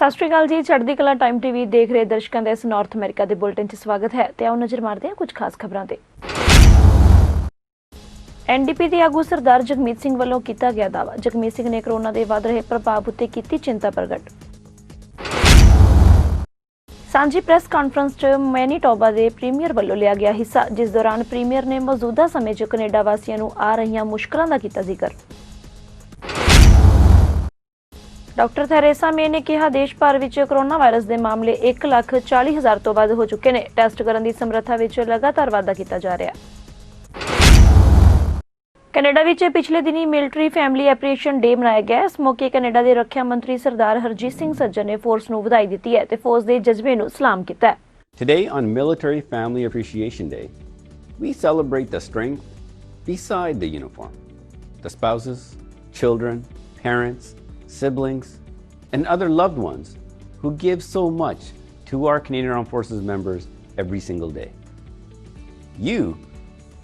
ਸਤਿ ਸ਼੍ਰੀ ਅਕਾਲ ਜੀ। ਚੜ੍ਹਦੀਕਲਾ time TV ਦੇਖ ਰਹੇ ਦਰਸ਼ਕਾਂ ਦਾ ਇਸ ਨਾਰਥ ਅਮਰੀਕਾ ਦੇ ਬੁਲੇਟਿਨ 'ਚ ਸਵਾਗਤ ਹੈ ਤੇ ਆਓ ਨਜ਼ਰ ਮਾਰਦੇ ਹਾਂ ਕੁਝ ਖਾਸ ਖਬਰਾਂ ਤੇ। ਐਨਡੀਪੀ ਦੇ ਆਗੂ ਸਰਦਾਰ ਜਗਮੀਤ ਸਿੰਘ ਵੱਲੋਂ ਕੀਤਾ ਗਿਆ ਦਾਅਵਾ। ਜਗਮੀਤ ਸਿੰਘ ਨੇ ਕੋਰੋਨਾ ਦੇ ਵਧ ਰਹੇ ਪ੍ਰਭਾਵ ਉੱਤੇ ਕੀਤੀ ਚਿੰਤਾ ਪ੍ਰਗਟ। ਸਾਂਝੀ ਪ੍ਰੈਸ ਕਾਨਫਰੰਸ 'ਚ ਮੈਨੀਟੋਬਾ ਦੇ ਪ੍ਰੀਮੀਅਰ ਵੱਲੋਂ ਲਿਆ ਗਿਆ ਹਿੱਸਾ, ਜਿਸ ਦੌਰਾਨ ਪ੍ਰੀਮੀਅਰ ਨੇ ਮੌਜੂਦਾ ਸਮੇਂ 'ਚ ਕੈਨੇਡਾ ਵਾਸੀਆਂ ਨੂੰ ਆ ਰਹੀਆਂ ਮੁਸ਼ਕਲਾਂ ਦਾ ਕੀਤਾ ਜ਼ਿਕਰ। ਡਾਕਟਰ ਥੈਰੇਸਾ ਮੇ ਨੇ ਕਿਹਾ ਦੇਸ਼ ਭਰ ਵਿੱਚ ਕੋਰੋਨਾ ਵਾਇਰਸ ਦੇ ਮਾਮਲੇ 1,40,000 ਤੋਂ ਵੱਧ ਹੋ ਚੁੱਕੇ ਨੇ। ਟੈਸਟ ਕਰਨ ਦੀ ਸਮਰੱਥਾ ਵਿੱਚ ਲਗਾਤਾਰ ਵਾਧਾ ਕੀਤਾ ਜਾ ਰਿਹਾ। ਕੈਨੇਡਾ ਵਿੱਚ ਪਿਛਲੇ ਦਿਨੀ ਮਿਲਟਰੀ ਫੈਮਿਲੀ ਐਪਰੀਸ਼ੀਏਸ਼ਨ ਡੇ ਮਨਾਇਆ ਗਿਆ। ਇਸ ਮੌਕੇ ਕੈਨੇਡਾ ਦੇ ਰੱਖਿਆ ਮੰਤਰੀ ਸਰਦਾਰ ਹਰਜੀਤ ਸਿੰਘ ਸੱਜਣ ਨੇ ਫੋਰਸ ਨੂੰ ਵਧਾਈ ਦਿੱਤੀ ਹੈ ਤੇ ਫੌਜ ਦੇ ਜਜ਼ਬੇ ਨੂੰ ਸਲਾਮ ਕੀਤਾ। Today on Military Family Appreciation Day, we celebrate the strength beside the uniform. The spouses, children, parents, siblings, and other loved ones who give so much to our Canadian Armed Forces members every single day. You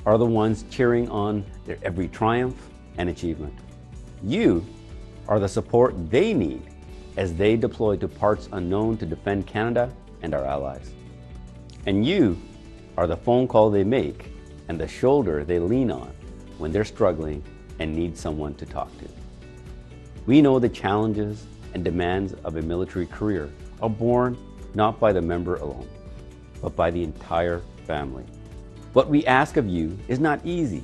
are the ones cheering on their every triumph and achievement. You are the support they need as they deploy to parts unknown to defend Canada and our allies. And you are the phone call they make and the shoulder they lean on when they're struggling and need someone to talk to. We know the challenges and demands of a military career are born not by the member alone, but by the entire family. What we ask of you is not easy.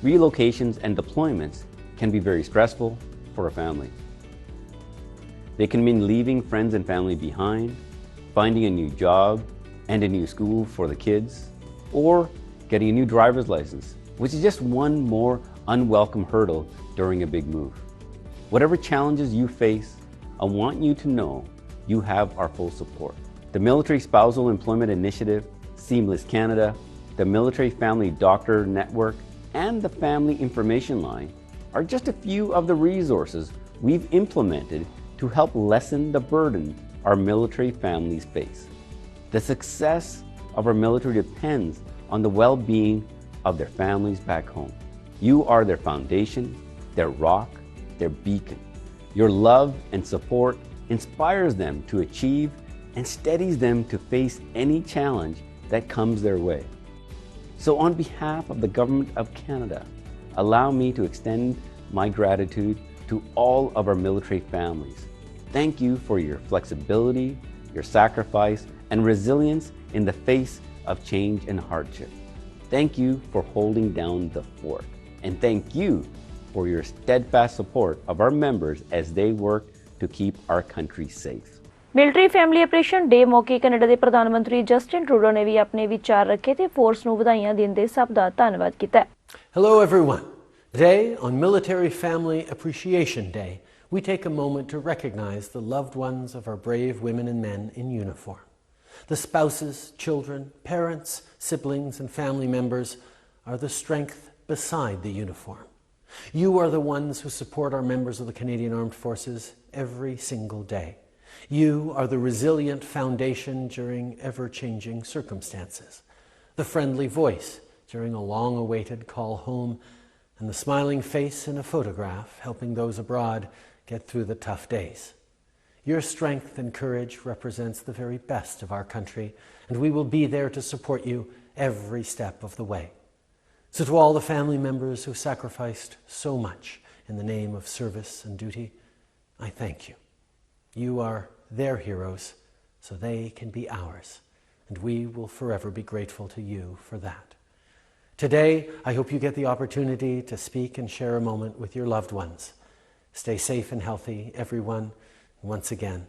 Relocations and deployments can be very stressful for a family. They can mean leaving friends and family behind, finding a new job and a new school for the kids, or getting a new driver's license, which is just one more unwelcome hurdle during a big move. Whatever challenges you face, I want you to know you have our full support. The Military Spousal Employment Initiative, Seamless Canada, the Military Family Doctor Network, and the Family Information Line are just a few of the resources we've implemented to help lessen the burden our military families face. The success of our military depends on the well-being of their families back home. You are their foundation, their rock, their beacon. Your love and support inspires them to achieve and steadies them to face any challenge that comes their way. So on behalf of the Government of Canada, allow me to extend my gratitude to all of our military families. Thank you for your flexibility, your sacrifice, and resilience in the face of change and hardship. Thank you for holding down the fort. And thank you for your steadfast support of our members as they work to keep our country safe. Military Family Appreciation Day ਮੌਕੇ Canada ਦੇ ਪ੍ਰਧਾਨ ਮੰਤਰੀ Justin Trudeau ਨੇ ਵੀ ਆਪਣੇ ਵਿਚਾਰ ਰੱਖੇ ਤੇ force ਨੂੰ ਵਧਾਈਆਂ ਦਿੰਦੇ ਸਭ ਦਾ ਧੰਨਵਾਦ ਕੀਤਾ। Hello everyone. Today on Military Family Appreciation Day, we take a moment to recognize the loved ones of our brave women and men in uniform. The spouses, children, parents, siblings, and family members are the strength beside the uniform. You are the ones who support our members of the Canadian Armed Forces every single day. You are the resilient foundation during ever-changing circumstances, the friendly voice during a long-awaited call home, and the smiling face in a photograph helping those abroad get through the tough days. Your strength and courage represents the very best of our country, and we will be there to support you every step of the way. So to all the family members who sacrificed so much in the name of service and duty, I thank you. You are their heroes, so they can be ours, and we will forever be grateful to you for that. Today, I hope you get the opportunity to speak and share a moment with your loved ones. Stay safe and healthy, everyone. Once again,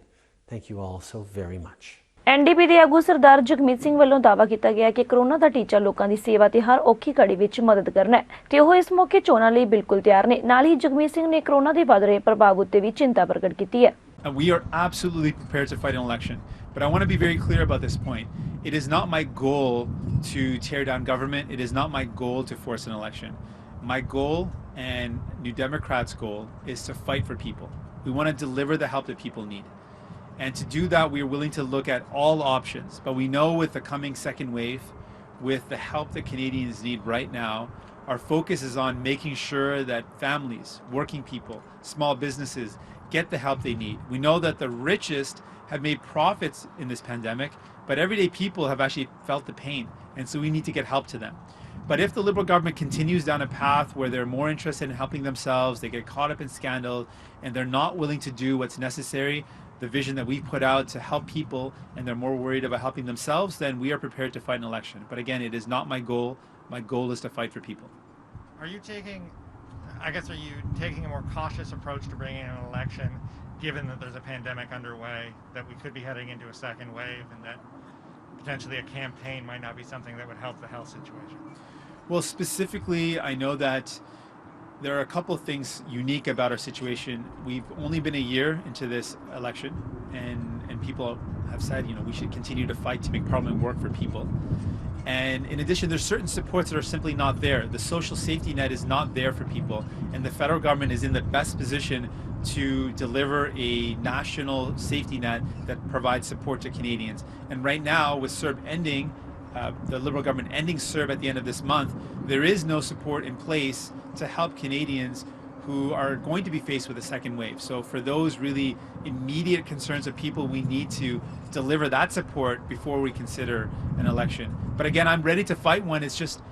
thank you all so very much. NDP ਦੇ ਆਗੂ ਸਰਦਾਰ ਜਗਮੀਤ ਸਿੰਘ ਵੱਲੋਂ ਦਾਅਵਾ ਕੀਤਾ ਗਿਆ ਕਿ corona ਦਾ ਟੀਚਾ ਲੋਕਾਂ ਦੀ ਸੇਵਾ ਤੇ ਹਰ ਔਖੀ ਘੜੀ ਵਿੱਚ ਮਦਦ ਕਰਨਾ ਹੈ ਤੇ ਉਹ ਇਸ ਮੌਕੇ ਚੋਣਾਂ ਲਈ ਬਿਲਕੁਲ ਤਿਆਰ ਨੇ। ਨਾਲ ਹੀ ਜਗਮੀਤ ਸਿੰਘ ਨੇ ਕੋਰੋਨਾ ਦੇ ਵਧ ਰਹੇ ਪ੍ਰਭਾਵ ਉੱਤੇ ਵੀ ਚਿੰਤਾ ਪ੍ਰਗਟ ਕੀਤੀ ਹੈ। We are absolutely prepared to fight an election, but I want to be very clear about this point. It is not my goal to tear down government. It is not my goal to force an election. My goal and New Democrats' goal is to fight for people. We want to deliver the help that people need. And to do that, we are willing to look at all options. But we know with the coming second wave, with the help that Canadians need right now, our focus is on making sure that families, working people, small businesses get the help they need. We know that the richest have made profits in this pandemic, but everyday people have actually felt the pain, and so we need to get help to them. But if the Liberal government continues down a path where they're more interested in helping themselves, they get caught up in scandal, and they're not willing to do what's necessary, the vision that we've put out to help people, and they're more worried about helping themselves, then we are prepared to fight an election. But again, it is not my goal. My goal is to fight for people. Are you taking a more cautious approach to bringing in an election, given that there's a pandemic underway, that we could be heading into a second wave, and that potentially a campaign might not be something that would help the health situation? Well, specifically, I know that there are a couple of things unique about our situation. We've only been a year into this election, and people have said, we should continue to fight to make Parliament work for people. And in addition, there's certain supports that are simply not there. The social safety net is not there for people, and the federal government is in the best position to deliver a national safety net that provides support to Canadians. And right now, with CERB ending, the Liberal government ending CERB at the end of this month, there is no support in place to help Canadians who are going to be faced with a second wave. So for those really immediate concerns of people, we need to deliver that support before we consider an election. But again, I'm ready to fight one. It's just,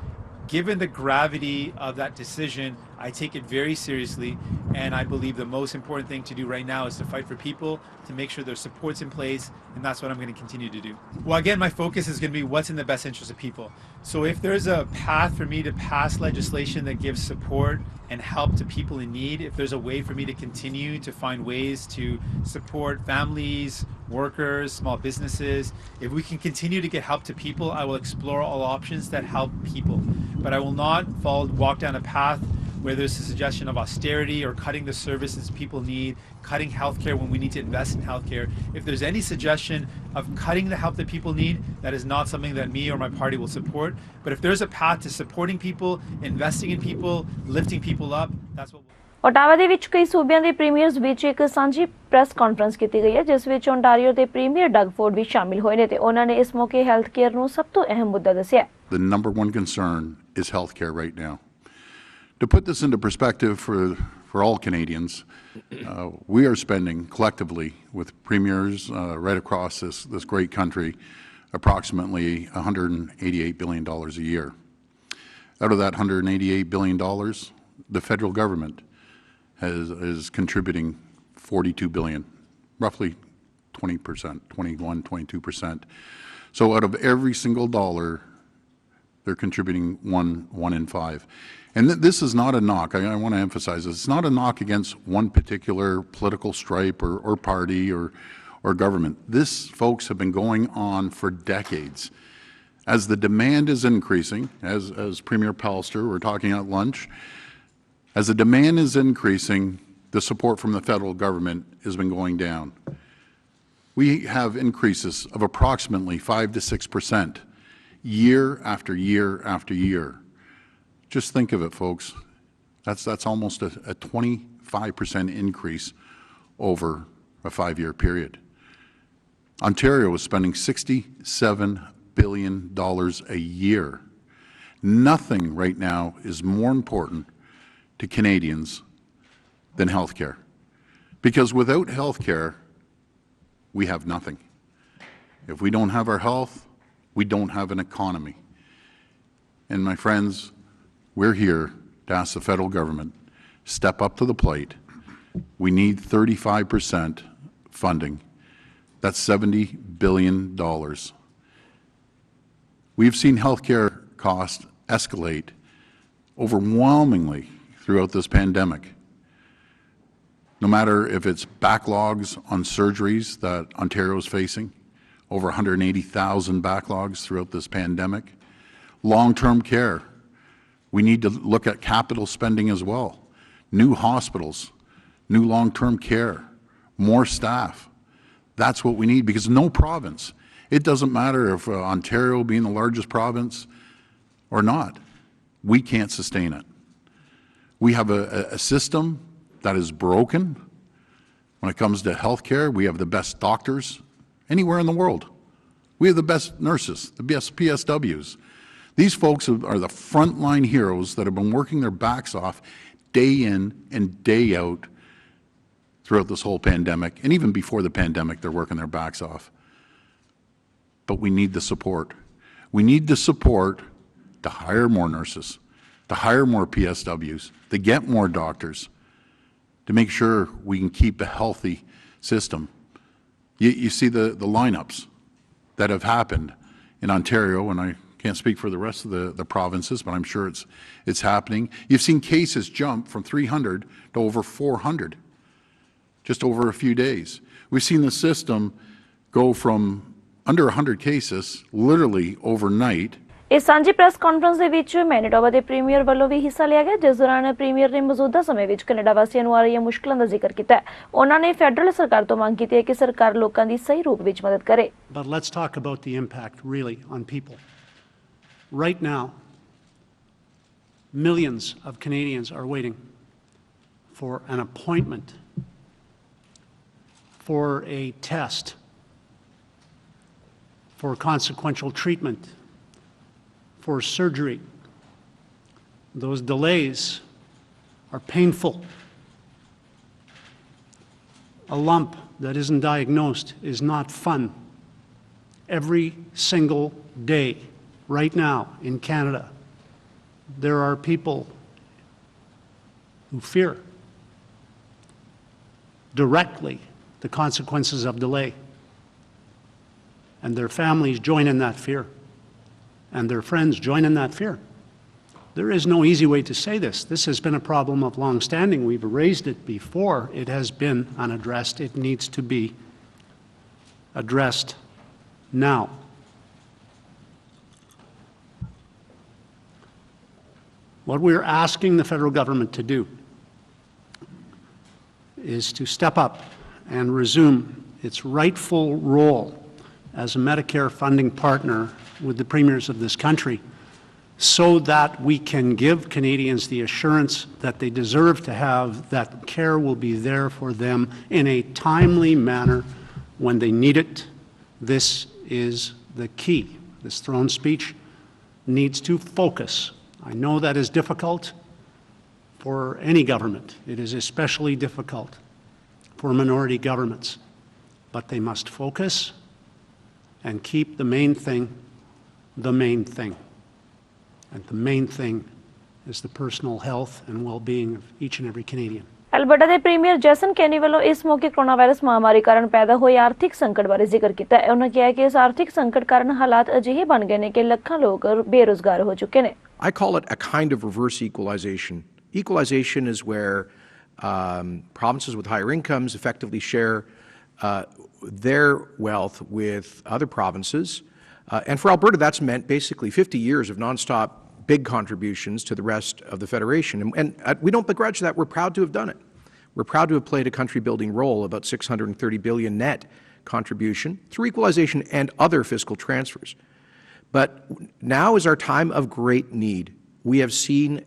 given the gravity of that decision, I take it very seriously, and I believe the most important thing to do right now is to fight for people, to make sure there's supports in place, and that's what I'm going to continue to do. Well, again, my focus is going to be what's in the best interest of people. So if there's a path for me to pass legislation that gives support and help to people in need, if there's a way for me to continue to find ways to support families, workers, small businesses, if we can continue to get help to people, I will explore all options that help people. But I will not walk down a path where there's a suggestion of austerity or cutting the services people need, cutting healthcare when we need to invest in healthcare. If there's any suggestion of cutting the help that people need, that is not something that me or my party will support. But if there's a path to supporting people, investing in people, lifting people up, that's what we'll... Ottawa ਦੇ ਵਿੱਚ ਕਈ ਸੂਬਿਆਂ ਦੇ premiers ਵਿੱਚ ਇੱਕ ਸਾਂਝੀ press conference ਕੀਤੀ ਗਈ ਹੈ, ਜਿਸ ਵਿੱਚ ਓਨਟਾਰੀਓ ਦੇ ਪ੍ਰੀਮੀਅਰ ਡਗ ਫੋਰਡ ਵੀ ਸ਼ਾਮਿਲ ਹੋਏ ਨੇ ਤੇ ਉਹਨਾਂ ਨੇ ਇਸ ਮੌਕੇ ਹੈਲਥ ਕੇਅਰ ਨੂੰ ਸਭ ਤੋਂ ਅਹਿਮ ਮੁੱਦਾ ਦੱਸਿਆ। The number one concern is healthcare right now. To put this into perspective for all Canadians, we are spending collectively with premiers right across this great country approximately $188 billion a year. Out of that $188 billion, the federal government is contributing $42 billion, roughly 20%, 21, 22%. So out of every single dollar, they're contributing one in five. And this is not a knock. I want to emphasize this. It's not a knock against one particular political stripe or party or government. This, folks, have been going on for decades. As the demand is increasing, as Premier Pallister were talking at lunch, as the demand is increasing, the support from the federal government has been going down. We have increases of approximately 5 to 6% year after year after year. Just think of it, folks. That's almost a 25% increase over a 5-year period. Ontario is spending $67 billion a year. Nothing right now is more important to Canadians than healthcare. Because without healthcare, we have nothing. If we don't have our health, we don't have an economy. And my friends, we're here to ask the federal government, step up to the plate. We need 35% funding. That's $70 billion. We've seen healthcare costs escalate overwhelmingly throughout this pandemic. No matter if it's backlogs on surgeries that Ontario is facing, over 180,000 backlogs throughout this pandemic. Long-term care, we need to look at capital spending as well. New hospitals, new long-term care, more staff. That's what we need, because no province, it doesn't matter if Ontario being the largest province or not, we can't sustain it. We have a system that is broken. When it comes to healthcare, we have the best doctors anywhere in the world. We have the best nurses, the best PSWs. These folks are the frontline heroes that have been working their backs off day in and day out throughout this whole pandemic, and even before the pandemic, they're working their backs off. But we need the support. We need the support to hire more nurses, to hire more PSWs, to get more doctors, to make sure we can keep a healthy system. You see the lineups that have happened in Ontario, and I can't speak for the rest of the provinces, but I'm sure it's happening. You've seen cases jump from 300 to over 400 just over a few days. We've seen the system go from under 100 cases literally overnight. ਇਸ ਸਾਂਝੀ press conference ਦੇ ਵਿੱਚ Manitoba ਦੇ premier ਵੱਲੋਂ ਵੀ ਹਿੱਸਾ ਲਿਆ ਗਿਆ, ਜਿਸ ਦੌਰਾਨ ਪ੍ਰੀਮੀਅਰ ਨੇ ਮੌਜੂਦਾ ਸਮੇਂ ਵਿੱਚ ਕੈਨੇਡਾ ਵਾਸੀਆਂ ਨੂੰ ਆ ਰਹੀਆਂ ਮੁਸ਼ਕਲਾਂ ਦਾ ਜ਼ਿਕਰ ਕੀਤਾ ਹੈ। ਉਹਨਾਂ ਨੇ ਫੈਡਰਲ ਸਰਕਾਰ ਤੋਂ ਮੰਗ ਕੀਤੀ ਹੈ ਕਿ ਸਰਕਾਰ ਲੋਕਾਂ ਦੀ ਸਹੀ ਰੂਪ ਵਿੱਚ ਮਦਦ ਕਰੇ। But let's talk about the impact really on people. Right now, millions of Canadians are waiting for an appointment, for a test, for consequential treatment, for surgery. Those delays are painful. A lump that isn't diagnosed is not fun. Every single day, right now in Canada, there are people who fear directly the consequences of delay, and their families join in that fear. And their friends join in that fear. There is no easy way to say this. This has been a problem of long standing. We've raised it before. It has been unaddressed. It needs to be addressed now. What we're asking the federal government to do is to step up and resume its rightful role as a Medicare funding partner with the premiers of this country, so that we can give Canadians the assurance that they deserve to have, that care will be there for them in a timely manner when they need it. This is the key. This throne speech needs to focus. I know that is difficult for any government. It is especially difficult for minority governments, but they must focus and keep the main thing the main thing. And the main thing is the personal health and well-being of each and every Canadian. Alberta ਦੇ premier Jason ਕੈਨੀ ਵੱਲੋਂ ਇਸ ਮੌਕੇ corona virus ਮਹਾਮਾਰੀ ਕਾਰਨ ਪੈਦਾ ਹੋਏ ਆਰਥਿਕ ਸੰਕਟ ਬਾਰੇ ਜ਼ਿਕਰ ਕੀਤਾ ਹੈ। ਉਹਨਾਂ ਕਿਹਾ ਕਿ ਇਸ ਆਰਥਿਕ ਸੰਕਟ ਕਾਰਨ ਹਾਲਾਤ ਅਜਿਹੇ ਬਣ ਗਏ ਨੇ ਕਿ ਲੱਖਾਂ ਲੋਕ ਬੇਰੁਜ਼ਗਾਰ ਹੋ ਚੁੱਕੇ ਨੇ। I call it a kind of reverse equalization. Equalization is where provinces with higher incomes effectively share their wealth with other provinces. And for Alberta, that's meant basically 50 years of nonstop big contributions to the rest of the Federation. And we don't begrudge that. We're proud to have done it. We're proud to have played a country-building role, about $630 billion net contribution through equalization and other fiscal transfers. But now is our time of great need. We have seen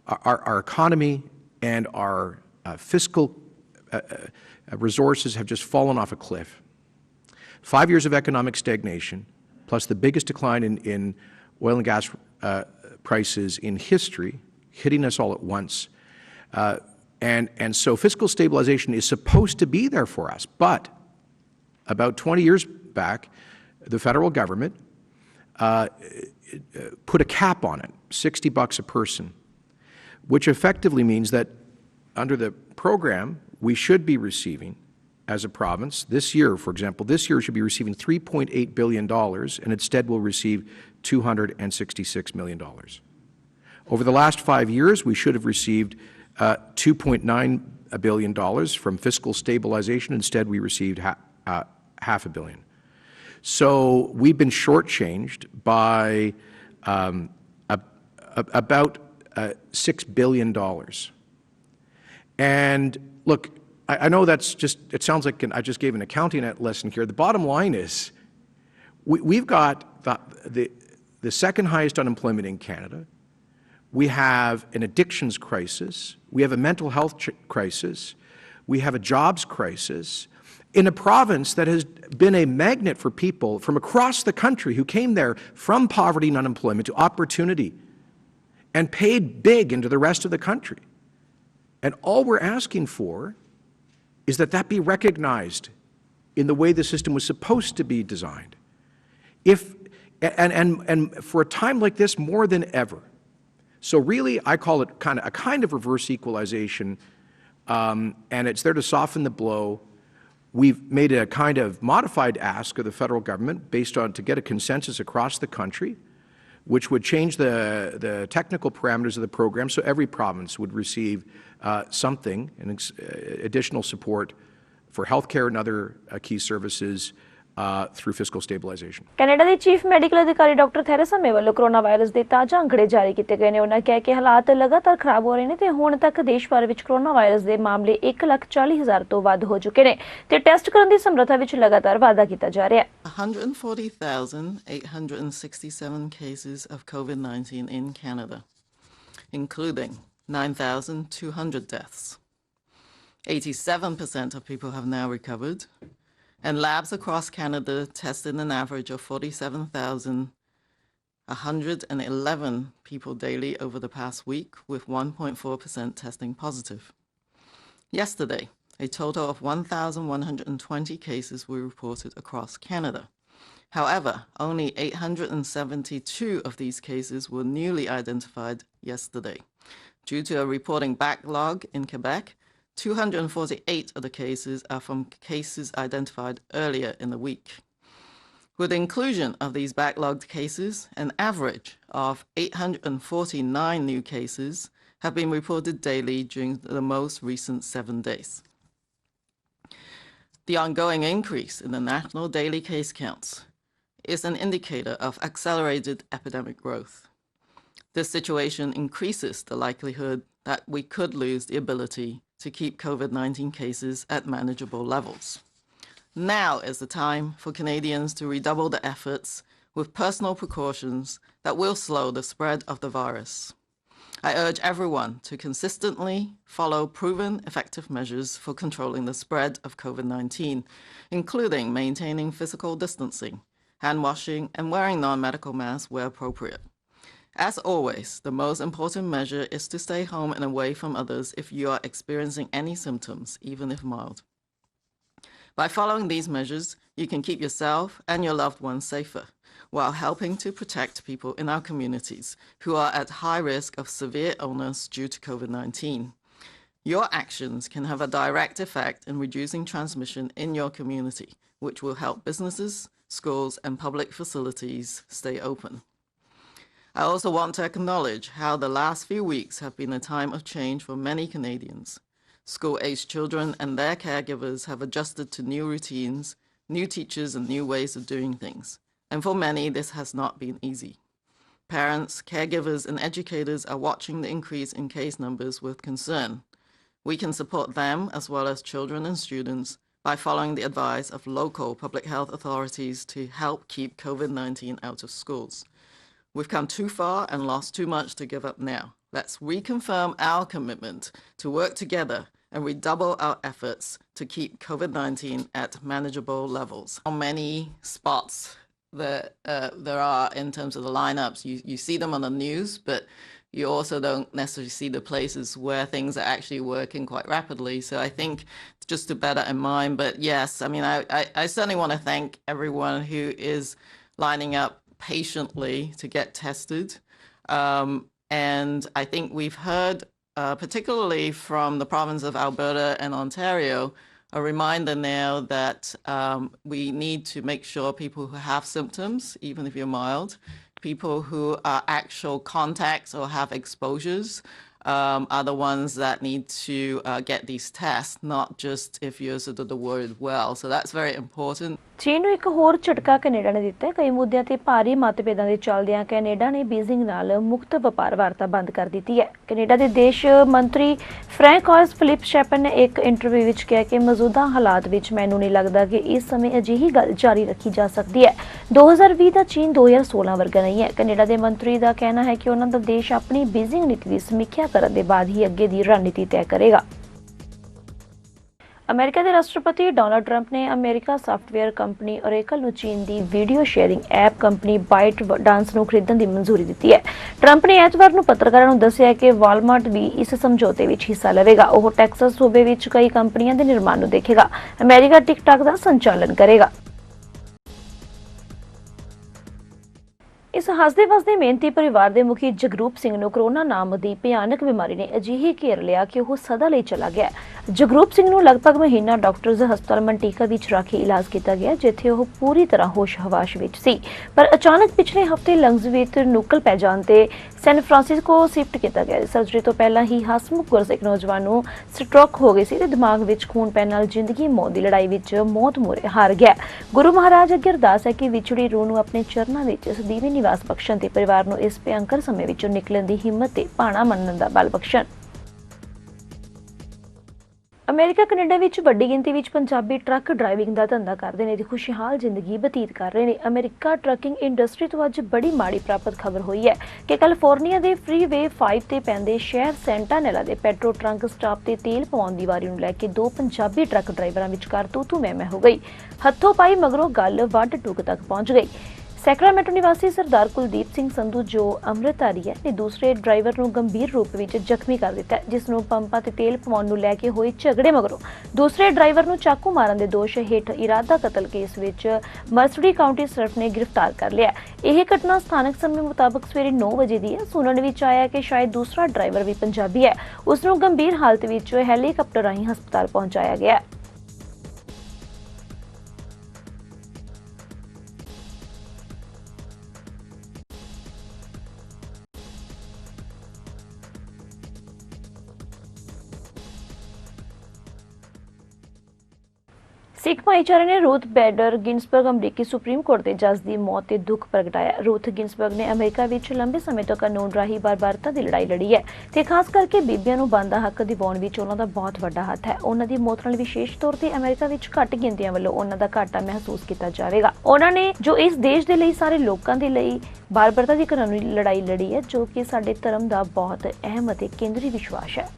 our economy and our fiscal resources have just fallen off a cliff. 5 years of economic stagnation, plus the biggest decline in oil and gas prices in history, hitting us all at once. And so fiscal stabilization is supposed to be there for us. But about 20 years back, the federal government put a cap on it, $60 a person, which effectively means that under the program, we should be receiving as a province. This year, for example, this year should be receiving $3.8 billion, and instead will receive $266 million. Over the last 5 years, we should have received $2.9 billion from fiscal stabilization. Instead, we received $500 million. So we've been shortchanged by about $6 billion. And look, I know that's just, it sounds like I just gave an accounting lesson here. The bottom line is we've got the second highest unemployment in Canada. We have an addictions crisis. We have a mental health crisis. We have a jobs crisis in a province that has been a magnet for people from across the country who came there from poverty and unemployment to opportunity and paid big into the rest of the country. And all we're asking for is that that be recognized in the way the system was supposed to be designed. And for a time like this, more than ever. So really, I call it a kind of reverse equalization, and it's there to soften the blow. We've made a kind of modified ask of the federal government based on to get a consensus across the country, which would change the technical parameters of the program so every province would receive something, additional support for healthcare and other key services through fiscal stabilization. Canada ਦੇ chief medical ਅਧਿਕਾਰੀ doctor Theresa ਮੇ ਵੱਲੋਂ corona virus ਦੇ ਤਾਜ਼ਾ ਅੰਕੜੇ ਜਾਰੀ ਕੀਤੇ ਗਏ ਨੇ। ਉਹਨਾਂ ਕਿਹਾ ਕਿ ਹਾਲਾਤ ਲਗਾਤਾਰ ਖਰਾਬ ਹੋ ਰਹੇ ਨੇ ਤੇ ਹੁਣ ਤੱਕ ਦੇਸ਼ ਭਰ ਵਿੱਚ ਕੋਰੋਨਾ ਵਾਇਰਸ ਦੇ ਮਾਮਲੇ 1,40,000 ਤੋਂ ਵੱਧ ਹੋ ਚੁੱਕੇ ਨੇ ਤੇ ਟੈਸਟ ਕਰਨ ਦੀ ਸਮਰੱਥਾ ਵਿੱਚ ਲਗਾਤਾਰ ਵਾਧਾ ਕੀਤਾ ਜਾ ਰਿਹਾ ਹੈ। 140,867 cases of COVID-19 in Canada, including 9,200 deaths. 87% of people have now recovered, and labs across Canada tested an average of 47,111 people daily over the past week, with 1.4% testing positive. Yesterday, a total of 1,120 cases were reported across Canada. However, only 872 of these cases were newly identified yesterday. Due to a reporting backlog in Quebec, 248 of the cases are from cases identified earlier in the week. With the inclusion of these backlogged cases, an average of 849 new cases have been reported daily during the most recent 7 days. The ongoing increase in the national daily case counts is an indicator of accelerated epidemic growth. This situation increases the likelihood that we could lose the ability to keep COVID-19 cases at manageable levels. Now is the time for Canadians to redouble their efforts with personal precautions that will slow the spread of the virus. I urge everyone to consistently follow proven effective measures for controlling the spread of COVID-19, including maintaining physical distancing, hand washing, and wearing non-medical masks where appropriate. As always, the most important measure is to stay home and away from others if you are experiencing any symptoms, even if mild. By following these measures, you can keep yourself and your loved ones safer, while helping to protect people in our communities who are at high risk of severe illness due to COVID-19. Your actions can have a direct effect in reducing transmission in your community, which will help businesses, schools, and public facilities stay open. I also want to acknowledge how the last few weeks have been a time of change for many Canadians. School-aged children and their caregivers have adjusted to new routines, new teachers, and new ways of doing things. And for many, this has not been easy. Parents, caregivers, and educators are watching the increase in case numbers with concern. We can support them, as well as children and students, by following the advice of local public health authorities to help keep COVID-19 out of schools. We've come too far and lost too much to give up now. Let's reconfirm our commitment to work together and redouble our efforts to keep COVID-19 at manageable levels. How many spots there are in terms of the lineups? You see them on the news, but you also don't necessarily see the places where things are actually working quite rapidly. So I think just to bear that in mind. But yes, I mean, I certainly want to thank everyone who is lining up patiently to get tested. And I think we've heard, particularly from the province of Alberta and Ontario, a reminder now that we need to make sure people who have symptoms, even if you're mild, people who are actual contacts or have exposures, are the ones that need to get these tests, not just if you're sort of the word well. So that's very important. ਚੀਨ ਨੂੰ ਇੱਕ ਹੋਰ ਝਟਕਾ Canada ਨੇ ਦਿੱਤਾ ਹੈ। ਕਈ ਮੁੱਦਿਆਂ ਤੇ ਭਾਰੀ ਮਤਭੇਦਾਂ ਦੇ ਚੱਲਦਿਆਂ ਕੈਨੇਡਾ ਨੇ ਬੀਜ਼ਿੰਗ ਨਾਲ ਮੁਕਤ ਵਪਾਰ ਵਾਰਤਾ ਬੰਦ ਕਰ ਦਿੱਤੀ ਹੈ। ਕੈਨੇਡਾ ਦੇ ਦੇਸ਼ ਮੰਤਰੀ ਫ੍ਰੈਂਕੋਇਸ ਫਿਲਿਪ ਸ਼ੈਪਨ ਨੇ ਇੱਕ ਇੰਟਰਵਿਊ ਵਿੱਚ ਕਿਹਾ ਕਿ ਮੌਜੂਦਾ ਹਾਲਾਤ ਵਿੱਚ ਮੈਨੂੰ ਨਹੀਂ ਲੱਗਦਾ ਕਿ ਇਸ ਸਮੇਂ ਅਜਿਹੀ ਗੱਲ ਜਾਰੀ ਰੱਖੀ ਜਾ ਸਕਦੀ ਹੈ। 2020 ਦਾ ਚੀਨ 2016 ਵਰਗਾ ਨਹੀਂ ਹੈ। ਕੈਨੇਡਾ ਦੇ ਮੰਤਰੀ ਦਾ ਕਹਿਣਾ ਹੈ ਕਿ ਉਹਨਾਂ ਦਾ ਦੇਸ਼ ਆਪਣੀ ਬੀਜ਼ਿੰਗ ਨੀਤੀ ਦੀ ਸਮੀਖਿਆ ਕਰਨ ਦੇ ਬਾਅਦ ਹੀ ਅੱਗੇ ਦੀ ਰਣਨੀਤੀ ਤੈਅ ਕਰੇਗਾ। ਅਮਰੀਕਾ ਦੇ ਰਾਸ਼ਟਰਪਤੀ ਡੋਨਾਲਡ ਟਰੰਪ ਨੇ ਅਮਰੀਕਾ ਸਾਫਟਵੇਅਰ ਕੰਪਨੀ ਓਰੇਕਲ ਨੂੰ ਚੀਨ ਦੀ video sharing app company ByteDance ਨੂੰ ਖਰੀਦਣ ਦੀ ਮਨਜ਼ੂਰੀ ਦਿੱਤੀ ਹੈ। ਟਰੰਪ ਨੇ ਐਤਵਾਰ ਨੂੰ ਪੱਤਰਕਾਰਾਂ ਨੂੰ ਦੱਸਿਆ ਕਿ ਵਾਲਮਾਰਟ ਵੀ ਇਸ ਸਮਝੌਤੇ ਵਿੱਚ ਹਿੱਸਾ ਲਵੇਗਾ। ਉਹ ਟੈਕਸਸ ਸੂਬੇ ਵਿੱਚ ਕਈ ਕੰਪਨੀਆਂ ਦੇ ਨਿਰਮਾਣ ਨੂੰ ਦੇਖੇਗਾ। ਅਮਰੀਕਾ ਟਿਕਟੌਕ ਦਾ ਸੰਚਾਲਨ ਕਰੇਗਾ। ਇਸ ਹੱਸਦੇ-ਵਸਦੇ ਮਿਹਨਤੀ ਪਰਿਵਾਰ ਦੇ ਮੁਖੀ ਜਗਰੂਪ ਸਿੰਘ ਨੂੰ ਕੋਰੋਨਾ ਨਾਮ ਦੀ ਭਿਆਨਕ ਬਿਮਾਰੀ ਨੇ ਅਜਿਹੇ ਘੇਰ ਲਿਆ ਕਿ ਉਹ ਸਦਾ ਲਈ ਚਲਾ ਗਿਆ। ਜਗਰੂਪ ਸਿੰਘ ਨੂੰ ਲਗਭਗ ਮਹੀਨਾ ਡਾਕਟਰਜ਼ ਹਸਪਤਾਲ ਮੰਟੀਕਾ ਵਿੱਚ ਰੱਖ ਕੇ ਇਲਾਜ ਕੀਤਾ ਗਿਆ, ਜਿੱਥੇ ਉਹ ਪੂਰੀ ਤਰ੍ਹਾਂ ਹੋਸ਼-ਹਵਾਸ ਵਿੱਚ ਸੀ। ਪਰ ਅਚਾਨਕ ਪਿਛਲੇ ਹਫ਼ਤੇ ਲੰਗਜ਼ ਵਿੱਚ ਨੁਕਲ ਪੈ ਜਾਣ ਤੇ ਸੈਨ ਫਰਾਂਸਿਸਕੋ ਸ਼ਿਫਟ ਕੀਤਾ ਗਿਆ। ਸਰਜਰੀ ਤੋਂ ਪਹਿਲਾਂ ਹੀ ਹਸਮੁਖ ਗੁਰਸਿੱਖ ਨੌਜਵਾਨ ਨੂੰ ਸਟ੍ਰੋਕ ਹੋ ਗਈ ਸੀ ਤੇ ਦਿਮਾਗ ਵਿੱਚ ਖੂਨ ਪੈਣ ਨਾਲ ਜ਼ਿੰਦਗੀ ਮੌਤ ਦੀ ਲੜਾਈ ਵਿੱਚ ਮੌਤ ਮੂਹਰੇ ਹਾਰ ਗਿਆ। ਗੁਰੂ ਮਹਾਰਾਜ ਅੱਗੇ ਅਰਦਾਸ ਹੈ ਕਿ ਵਿਛੜੀ ਰੂਹ ਨੂੰ ਆਪਣੇ ਚਰਨਾਂ ਵਿੱਚ ਸਦੀਵੀ ਨਿਵਾਸ ਬਖਸ਼ਣ ਤੇ ਪਰਿਵਾਰ ਨੂੰ ਇਸ ਭਿਅੰਕਰ ਸਮੇਂ ਵਿੱਚੋਂ ਨਿਕਲਣ ਦੀ ਹਿੰਮਤ ਤੇ ਭਾਣਾ ਮੰਨਣ ਦਾ ਬਲ ਬਖਸ਼ਣ। ਅਮਰੀਕਾ ਕੈਨੇਡਾ ਵਿੱਚ ਵੱਡੀ ਗਿਣਤੀ ਵਿੱਚ ਪੰਜਾਬੀ ਟਰੱਕ ਡਰਾਈਵਿੰਗ ਦਾ ਧੰਦਾ ਕਰਦੇ ਨੇ ਤੇ ਖੁਸ਼ਹਾਲ ਜ਼ਿੰਦਗੀ ਬਤੀਤ ਕਰ ਰਹੇ ਨੇ। ਅਮਰੀਕਾ ਟਰੱਕਿੰਗ ਇੰਡਸਟਰੀ ਤੋਂ ਅੱਜ ਬੜੀ ਮਾੜੀ ਪ੍ਰਾਪਤ ਖਬਰ ਹੋਈ ਹੈ ਕਿ ਕੈਲੀਫੋਰਨੀਆ ਦੇ ਫ੍ਰੀਵੇ 5 ਤੇ ਪੈਂਦੇ ਸ਼ਹਿਰ ਸੈਂਟਾਨੇਲਾ ਦੇ ਪੈਟਰੋ ਟਰੰਕ ਸਟਾਪ ਤੇ ਤੇਲ ਪਵਾਉਣ ਦੀ ਵਾਰੀ ਨੂੰ ਲੈ ਕੇ 2 ਪੰਜਾਬੀ ਟਰੱਕ ਡਰਾਈਵਰਾਂ ਵਿਚਕਾਰ ਤੂੰ ਮੈਂ ਹੋ ਗਈ। ਹੱਥੋਂ ਪਾਈ ਮਗਰੋਂ ਗੱਲ ਵੱਡ ਟੁਕ ਤੱਕ ਪਹੁੰਚ ਗਈ। ਸੈਕਰਾਮੈਂਟੋ ਨਿਵਾਸੀ ਸਰਦਾਰ ਕੁਲਦੀਪ ਸਿੰਘ ਸੰਧੂ, ਜੋ ਅੰਮ੍ਰਿਤਧਾਰੀ ਹੈ, ਨੇ ਦੂਸਰੇ ਡਰਾਈਵਰ ਨੂੰ ਗੰਭੀਰ ਰੂਪ ਵਿੱਚ ਜ਼ਖਮੀ ਕਰ ਦਿੱਤਾ, ਜਿਸ ਨੂੰ ਪੰਪਾਂ ਤੇ ਤੇਲ ਪਵਾਉਣ ਨੂੰ ਲੈ ਕੇ ਹੋਏ ਝਗੜੇ ਮਗਰੋਂ ਦੂਸਰੇ ਡਰਾਈਵਰ ਨੂੰ ਚਾਕੂ ਮਾਰਨ ਦੇ ਦੋਸ਼ ਹੇਠ ਇਰਾਦਾ ਕਤਲ ਕੇਸ ਵਿੱਚ ਮਰਸਡੀ ਕਾਉਂਟੀ ਸ਼eriff ਨੇ ਗ੍ਰਿਫਤਾਰ ਕਰ ਲਿਆ। ਇਹ ਘਟਨਾ ਸਥਾਨਕ ਸਮੇਂ ਮੁਤਾਬਕ ਸਵੇਰੇ 9 ਵਜੇ ਦੀ ਹੈ। ਸੁਣਨ ਵਿੱਚ ਆਇਆ ਕਿ ਸ਼ਾਇਦ ਦੂਸਰਾ ਡਰਾਈਵਰ ਵੀ ਪੰਜਾਬੀ ਹੈ। ਉਸ ਨੂੰ ਗੰਭੀਰ ਹਾਲਤ ਵਿੱਚ ਹੈਲੀਕਾਪਟਰ ਰਾਹੀਂ ਹਸਪਤਾਲ ਪਹੁੰਚਾਇਆ ਗਿਆ। ਸਿੱਖ ਭਾਈਚਾਰੇ ਨੇ ਰੂਥ ਬੈਡਰ ਗਿੰਸਬਰਗ ਅਮਰੀਕੀ ਸੁਪਰੀਮ ਕੋਰਟ ਦੇ ਜੱਜ ਦੀ ਮੌਤ ਤੇ ਦੁੱਖ ਪ੍ਰਗਟਾਇਆ। ਰੂਥ ਗਿੰਸਬਰਗ ਨੇ ਅਮਰੀਕਾ ਵਿੱਚ ਲੰਬੇ ਸਮੇਂ ਤੋਂ ਕਾਨੂੰਨ ਰਾਹੀਂ ਬਾਰਬਰਤਾ ਦੀ ਲੜਾਈ ਲੜੀ ਹੈ ਤੇ ਖਾਸ ਕਰਕੇ ਬੀਬੀਆਂ ਨੂੰ ਬਣਦਾ ਹੱਕ ਦਿਵਾਉਣ ਵਿੱਚ ਉਹਨਾਂ ਦਾ ਬਹੁਤ ਵੱਡਾ ਹੱਥ ਹੈ। ਉਹਨਾਂ ਦੀ ਮੌਤ ਨਾਲ ਵਿਸ਼ੇਸ਼ ਤੌਰ ਤੇ ਅਮਰੀਕਾ ਵਿੱਚ ਘੱਟ ਗਿਣਤੀਆਂ ਵੱਲੋਂ ਉਹਨਾਂ ਦਾ ਘਾਟਾ ਮਹਿਸੂਸ ਕੀਤਾ ਜਾਵੇਗਾ। ਉਹਨਾਂ ਨੇ ਜੋ ਇਸ ਦੇਸ਼ ਦੇ ਲਈ ਸਾਰੇ ਲੋਕਾਂ ਦੇ ਲਈ ਬਾਰਬਰਤਾ ਦੀ ਕਾਨੂੰਨੀ ਲੜਾਈ ਲੜੀ ਹੈ, ਜੋ ਕਿ ਸਾਡੇ ਧਰਮ ਦਾ ਬਹੁਤ ਅਹਿਮ ਅਤੇ ਕੇਂਦਰੀ ਵਿਸ਼ਵਾਸ ਹੈ।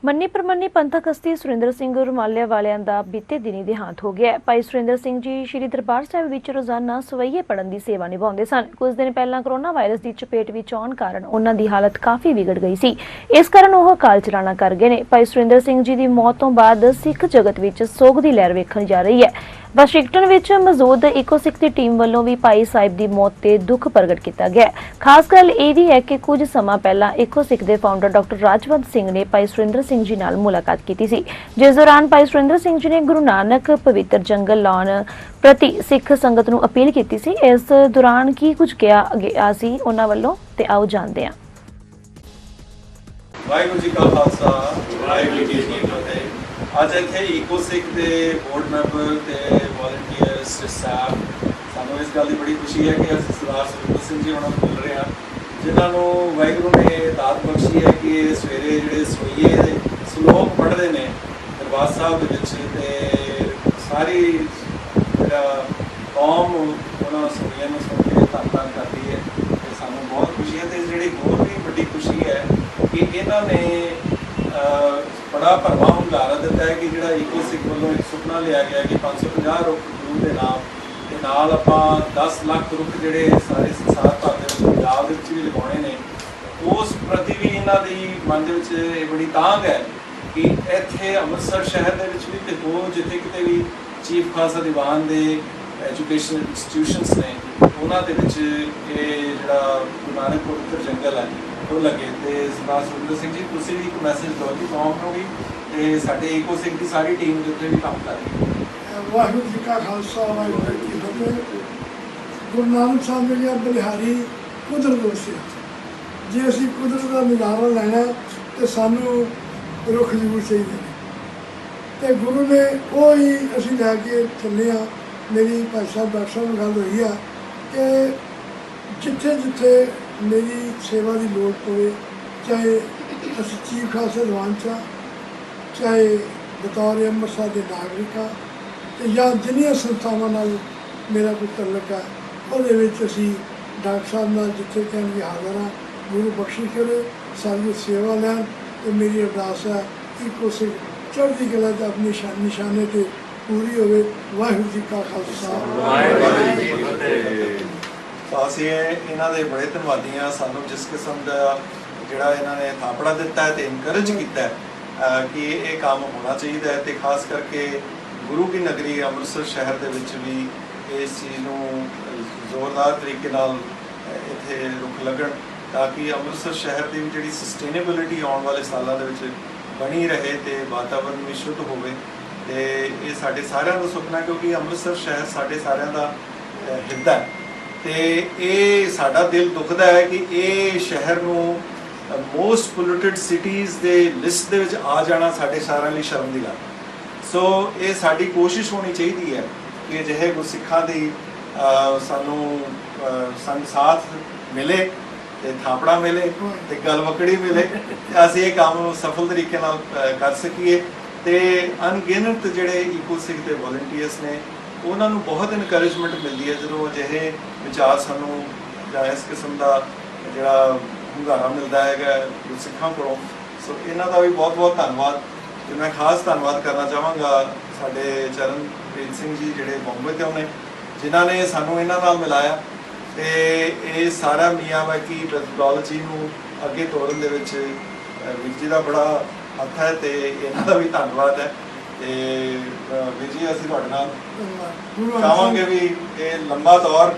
ਮੰਨੀ ਪ੍ਰਮੰਨੀ ਪੰਥਕ ਹਸਤੀ ਸੁਰਿੰਦਰ ਸਿੰਘ ਰੁਮਾਲਿਆਂ ਵਾਲਿਆਂ ਦਾ ਬੀਤੇ ਦਿਨੀ ਦੇਹਾਂਤ ਹੋ ਗਿਆ। ਭਾਈ ਸੁਰਿੰਦਰ ਸਿੰਘ ਜੀ ਸ਼੍ਰੀ ਦਰਬਾਰ ਸਾਹਿਬ ਵਿੱਚ ਰੋਜ਼ਾਨਾ ਸਵਈਏ ਪੜ੍ਹਨ ਦੀ ਸੇਵਾ ਨਿਭਾਉਂਦੇ ਸਨ। ਕੁਝ ਦਿਨ ਪਹਿਲਾਂ ਕੋਰੋਨਾ ਵਾਇਰਸ ਦੀ ਚਪੇਟ ਵਿੱਚ ਆਉਣ ਕਾਰਨ ਉਹਨਾਂ ਦੀ ਹਾਲਤ ਕਾਫੀ ਵਿਗੜ ਗਈ ਸੀ। ਇਸ ਕਾਰਨ ਉਹ ਅਕਾਲ ਚਲਾਣਾ ਕਰ ਗਏ ਨੇ। ਭਾਈ ਸੁਰਿੰਦਰ ਸਿੰਘ ਜੀ ਦੀ ਮੌਤ ਤੋਂ ਬਾਅਦ ਸਿੱਖ ਜਗਤ ਵਿੱਚ ਸੋਗ ਦੀ ਲਹਿਰ ਵੇਖਣ ਜਾ ਰਹੀ ਹੈ। ਵਾਸ਼ਿੰਗਟਨ ਵਿੱਚ ਮੌਜੂਦ ਇਕੋ ਸਿੱਖ ਦੀ ਟੀਮ ਵੱਲੋਂ ਵੀ ਭਾਈ ਸਾਹਿਬ ਦੀ ਮੌਤ ਤੇ ਦੁੱਖ ਪ੍ਰਗਟ ਕੀਤਾ ਗਿਆ। ਖਾਸ ਗੱਲ ਇਹ ਵੀ ਹੈ ਕਿ ਕੁਝ ਸਮਾਂ ਪਹਿਲਾਂ ਇਕੋ ਸਿੱਖ ਦੇ ਫਾਊਂਡਰ ਡਾਕਟਰ ਰਾਜਵੰਤ ਸਿੰਘ ਨੇ ਭਾਈ ਸੁਰਿੰਦਰ ਸਿੰਘ ਜੀ ਨਾਲ ਮੁਲਾਕਾਤ ਕੀਤੀ ਸੀ, ਜਿਸ ਦੌਰਾਨ ਭਾਈ ਸੁਰਿੰਦਰ ਸਿੰਘ ਜੀ ਨੇ ਗੁਰੂ ਨਾਨਕ ਪਵਿੱਤਰ ਜੰਗਲ ਲਾਉਣ ਪ੍ਰਤੀ ਸਿੱਖ ਸੰਗਤ ਨੂੰ ਅਪੀਲ ਕੀਤੀ ਸੀ। ਇਸ ਦੌਰਾਨ ਕੀ ਕੁਝ ਕਿਹਾ ਗਿਆ ਸੀ ਉਹਨਾਂ ਵੱਲੋਂ, ਤੇ ਆਓ ਜਾਣਦੇ ਹਾਂ। ਵਾਹਿਗੁਰੂ ਜੀ ਕਾ ਖਾਲਸਾ, ਵਾਹਿਗੁਰੂ ਜੀ ਕੀ ਫਤਿਹ। ਅੱਜ ਇੱਥੇ ਇਕੋ ਸਿੱਖ ਦੇ ਬੋਰਡ ਮੈਂਬਰ ਤੇ ਵਾਲੰਟੀਅਰਸ ਸਟਾਫ, ਸਾਨੂੰ ਇਸ ਗੱਲ ਦੀ ਬੜੀ ਖੁਸ਼ੀ ਹੈ ਕਿ ਅਸੀਂ ਸਰਦਾਰ ਸੁਰਿੰਦਰ ਸਿੰਘ ਜੀ ਉਹਨਾਂ ਨੂੰ ਮਿਲ ਰਹੇ ਹਾਂ, ਜਿਨ੍ਹਾਂ ਨੂੰ ਵਾਹਿਗੁਰੂ ਨੇ ਦਾਤ ਬਖਸ਼ੀ ਹੈ ਕਿ ਇਹ ਸਵੇਰੇ ਜਿਹੜੇ ਸਵਈਏ ਦੇ ਸਲੋਕ ਪੜ੍ਹਦੇ ਨੇ ਦਰਬਾਰ ਸਾਹਿਬ ਦੇ ਵਿੱਚ, ਤੇ ਸਾਰੀ ਜਿਹੜਾ ਕੌਮ ਉਹਨਾਂ ਸਵਈਆਂ ਨੂੰ ਸੁਣ ਕੇ ਧੰਨ ਕਰਦੀ ਹੈ ਤੇ ਸਾਨੂੰ ਬਹੁਤ ਖੁਸ਼ੀ ਹੈ। ਤੇ ਜਿਹੜੀ ਹੋਰ ਵੀ ਵੱਡੀ ਖੁਸ਼ੀ ਹੈ ਕਿ ਇਹਨਾਂ ਨੇ ਬੜਾ ਭਰਵਾਂ ਹੁੰਗਾਰਾ ਦਿੱਤਾ ਹੈ ਕਿ ਜਿਹੜਾ ਇਕੋ ਸਿੱਖ ਵੱਲੋਂ ਇੱਕ ਸੁਪਨਾ ਲਿਆ ਗਿਆ ਕਿ 550 ਰੁੱਖ ਗੁਰੂ ਦੇ ਨਾਮ ਦੇ ਨਾਲ ਆਪਾਂ 10 ਲੱਖ ਰੁੱਖ ਜਿਹੜੇ ਸਾਰੇ ਸੰਸਾਰ ਭਰ ਦੇ ਵਿੱਚ ਪੰਜਾਬ ਦੇ ਵਿੱਚ ਵੀ ਲਗਾਉਣੇ ਨੇ, ਉਸ ਪ੍ਰਤੀ ਵੀ ਇਹਨਾਂ ਦੀ ਮਨ ਦੇ ਵਿੱਚ ਇਹ ਬੜੀ ਤਾਂਘ ਹੈ ਕਿ ਇੱਥੇ ਅੰਮ੍ਰਿਤਸਰ ਸ਼ਹਿਰ ਦੇ ਵਿੱਚ ਵੀ ਤੇ ਹੋਰ ਜਿੱਥੇ ਕਿਤੇ ਵੀ ਚੀਫ ਖਾਲਸਾ ਦੀਵਾਨ ਦੇ ਐਜੂਕੇਸ਼ਨ ਇੰਸਟੀਟਿਊਸ਼ਨਸ ਨੇ, ਉਹਨਾਂ ਦੇ ਵਿੱਚ ਇਹ ਜਿਹੜਾ ਗੁਰੂ ਨਾਨਕ ਪਵਿੱਤਰ ਜੰਗਲ ਹੈ ਉਹ ਲੱਗੇ। ਤੇ ਸਰਦਾਰ ਸੁਰਿੰਦਰ ਸਿੰਘ ਜੀ, ਤੁਸੀਂ ਵੀ ਇੱਕ ਮੈਸੇਜ ਦਿਓ ਜੀ ਕੌਮ ਨੂੰ ਵੀ ਤੇ ਸਾਡੇ ਇਕੋ ਸਿੱਖ ਦੀ ਸਾਰੀ ਟੀਮ ਦੇ ਉੱਤੇ ਵੀ ਕੰਮ ਕਰ ਰਹੀ ਹੈ। ਵਾਹਿਗੁਰੂ ਜੀ ਕਾ ਖਾਲਸਾ, ਵਾਹਿਗੁਰੂ ਜੀ ਕੀ ਫਤਿਹ। ਗੁਰੂ ਨਾਨਕ ਸਾਹਿਬ ਜਿਹੜੀਆਂ ਬਲਿਹਾਰੀ ਕੁਦਰਤ ਵਸੇ, ਜੇ ਅਸੀਂ ਕੁਦਰਤ ਦਾ ਨਜ਼ਾਰਾ ਲੈਣਾ ਤੇ ਸਾਨੂੰ ਰੁੱਖ ਜ਼ਰੂਰ ਚਾਹੀਦੇ ਨੇ, ਤੇ ਗੁਰੂ ਨੇ ਉਹ ਹੀ ਅਸੀਂ ਲੈ ਕੇ ਚੱਲੇ ਹਾਂ। ਮੇਰੀ ਭਾਈ ਸਾਹਿਬ ਡਾਕਟਰ ਸਾਹਿਬ ਨਾਲ ਗੱਲ ਹੋਈ ਆ ਕਿ ਜਿੱਥੇ ਜਿੱਥੇ ਮੇਰੀ ਸੇਵਾ ਦੀ ਲੋੜ ਪਵੇ, ਚਾਹੇ ਅਸੀਂ ਚੀਫ ਖਾਲਸਾ ਦੀਵਾਨ 'ਚ, ਚਾਹੇ ਬਤੌਰ ਅੰਮ੍ਰਿਤਸਰ ਦੇ ਨਾਗਰਿਕ ਆ, ਤੇ ਜਾਂ ਜਿੰਨੀਆਂ ਸੰਸਥਾਵਾਂ ਨਾਲ ਮੇਰਾ ਕੋਈ ਤਾਲੁਕ ਹੈ, ਉਹਦੇ ਵਿੱਚ ਅਸੀਂ ਡਾਕਟਰ ਸਾਹਿਬ ਨਾਲ ਜਿੱਥੇ ਕਹਿਣਗੇ ਹਾਜ਼ਰ ਹਾਂ। ਗੁਰੂ ਬਖਸ਼ਿਸ਼ ਕਰੇ, ਸਾਡੀ ਸੇਵਾ ਲੈਣ ਤੇ ਮੇਰੀ ਅਰਦਾਸ ਹੈ ਇੱਕੋ ਸਿੱਖ ਚੜ੍ਹਦੀ ਕਲਾ ਤੇ ਆਪਣੀ ਨਿਸ਼ਾਨੇ ਤੇ ਪੂਰੀ ਹੋਵੇ। ਵਾਹਿਗੁਰੂ ਜੀ ਕਾ ਖਾਲਸਾ ਵਾਹਿਗੁਰੂ ਜੀ ਕੀ ਫਤਿਹ। ਤਾਂ ਅਸੀਂ ਇਹਨਾਂ ਦੇ ਬੜੇ ਧੰਨਵਾਦੀ ਹਾਂ। ਸਾਨੂੰ ਜਿਸ ਕਿਸਮ ਦਾ ਜਿਹੜਾ ਇਹਨਾਂ ਨੇ ਥਾਪੜਾ ਦਿੱਤਾ ਹੈ ਤੇ ਇਨਕਰੇਜ ਕੀਤਾ ਹੈ ਕਿ ਇਹ ਕੰਮ ਹੋਣਾ ਚਾਹੀਦਾ ਹੈ, ਤੇ ਖਾਸ ਕਰਕੇ ਗੁਰੂ ਕੀ ਨਗਰੀ ਅੰਮ੍ਰਿਤਸਰ ਸ਼ਹਿਰ ਦੇ ਵਿੱਚ ਵੀ ਇਸ ਚੀਜ਼ ਨੂੰ ਜ਼ੋਰਦਾਰ ਤਰੀਕੇ ਨਾਲ ਇੱਥੇ ਰੁੱਖ ਲੱਗਣ, ਤਾਂ ਕਿ ਅੰਮ੍ਰਿਤਸਰ ਸ਼ਹਿਰ ਦੀ ਜਿਹੜੀ ਸਸਟੇਨੇਬਿਲਿਟੀ ਆਉਣ ਵਾਲੇ ਸਾਲਾਂ ਦੇ ਵਿੱਚ ਬਣੀ ਰਹੇ ਤੇ ਵਾਤਾਵਰਨ ਵੀ ਸ਼ੁੱਧ ਹੋਵੇ। ਤੇ ਇਹ ਸਾਡੇ ਸਾਰਿਆਂ ਦਾ ਸੁਪਨਾ, ਕਿਉਂਕਿ ਅੰਮ੍ਰਿਤਸਰ ਸ਼ਹਿਰ ਸਾਡੇ ਸਾਰਿਆਂ ਦਾ ਹਿਰਦਾ ਹੈ, ਤੇ ਇਹ ਸਾਡਾ ਦਿਲ ਦੁਖਦਾ ਹੈ ਕਿ ਇਹ ਸ਼ਹਿਰ ਨੂੰ ਮੋਸਟ ਪੋਲਿਊਟਡ ਸਿਟੀਜ਼ ਦੇ ਲਿਸਟ ਦੇ ਵਿੱਚ ਆ ਜਾਣਾ ਸਾਡੇ ਸਾਰਿਆਂ ਲਈ ਸ਼ਰਮ ਦੀ ਗੱਲ। ਸੋ ਇਹ ਸਾਡੀ ਕੋਸ਼ਿਸ਼ ਹੋਣੀ ਚਾਹੀਦੀ ਹੈ ਕਿ ਅਜਿਹੇ ਗੁਰਸਿੱਖਾਂ ਦੀ ਸਾਨੂੰ ਸੰਗ ਸਾਥ ਮਿਲੇ ਤੇ ਥਾਪੜਾ ਮਿਲੇ ਤੇ ਗਲਵਕੜੀ ਮਿਲੇ, ਤੇ ਅਸੀਂ ਇਹ ਕੰਮ ਨੂੰ ਸਫਲ ਤਰੀਕੇ ਨਾਲ ਕਰ ਸਕੀਏ। ਤੇ ਅਣਗਿਣਤ ਜਿਹੜੇ ਈਕੋ ਸਿੱਖ ਦੇ ਵੋਲੰਟੀਅਰਸ ਨੇ, ਉਹਨਾਂ ਨੂੰ ਬਹੁਤ ਇਨਕਰੇਜਮੈਂਟ ਮਿਲਦੀ ਹੈ ਜਦੋਂ ਅਜਿਹੇ ਵਿਚਾਰ ਸਾਨੂੰ ਜਾਂ ਇਸ ਕਿਸਮ ਦਾ ਜਿਹੜਾ ਹੁੰਗਾਰਾ ਮਿਲਦਾ ਹੈਗਾ ਗੁਰਸਿੱਖਾਂ ਕੋਲੋਂ। ਸੋ ਇਹਨਾਂ ਦਾ ਵੀ ਬਹੁਤ ਬਹੁਤ ਧੰਨਵਾਦ। ਤੇ ਮੈਂ ਖਾਸ ਧੰਨਵਾਦ ਕਰਨਾ ਚਾਹਾਂਗਾ ਸਾਡੇ ਚਰਨਪ੍ਰੀਤ ਸਿੰਘ ਜੀ ਜਿਹੜੇ ਬੰਬੇ ਤੋਂ ਨੇ, ਜਿਨ੍ਹਾਂ ਨੇ ਸਾਨੂੰ ਇਹਨਾਂ ਨਾਲ ਮਿਲਾਇਆ, ਤੇ ਇਹ ਸਾਰਾ ਮੀਆਂ ਬਾਕੀ ਮੈਥੋਡੋਲੋਜੀ ਨੂੰ ਅੱਗੇ ਤੋਰਨ ਦੇ ਵਿੱਚ ਵੀਰ ਜੀ ਦਾ ਬੜਾ ਹੱਥ ਹੈ, ਤੇ ਇਹਨਾਂ ਦਾ ਵੀ ਧੰਨਵਾਦ ਹੈ। ਤੇ ਵੀਰ ਜੀ ਅਸੀਂ ਤੁਹਾਡੇ ਨਾਲ ਚਾਹਾਂਗੇ ਵੀ ਇਹ ਲੰਬਾ ਦੌਰ,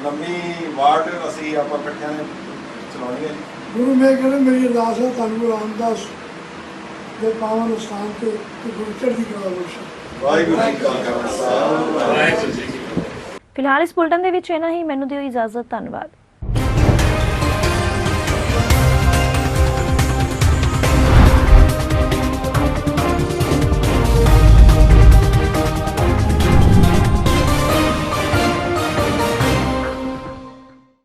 ਲੰਮੀ ਵਾਟ ਅਸੀਂ ਆਪਾਂ ਇਕੱਠਿਆਂ ਨੇ ਚਲਾਉਣੀ ਹੈ। ਗੁਰੂ ਮੈਂ ਕਹਿੰਦਾ ਮੇਰੀ ਅਰਦਾਸ ਹੈ ਤੁਹਾਨੂੰ ਗੁਰੂ ਰਾਮਦਾਸ ਦੇ ਪਾਵਨ ਸਥਾਨ ਤੇ ਗੁਰੂ ਚੜ੍ਹਦੀ ਕਲਾ ਬਖਸ਼ੇ। ਵਾਹਿਗੁਰੂ ਜੀ ਕਾ ਖਾਲਸਾ ਵਾਹਿਗੁਰੂ ਜੀ ਕੀ ਫਤਿਹ। ਫਿਲਹਾਲ ਇਸ ਬੁਲਟਨ ਦੇ ਵਿੱਚ ਇਹਨਾਂ ਹੀ। ਮੈਨੂੰ ਦਿਓ ਇਜਾਜ਼ਤ। ਧੰਨਵਾਦ।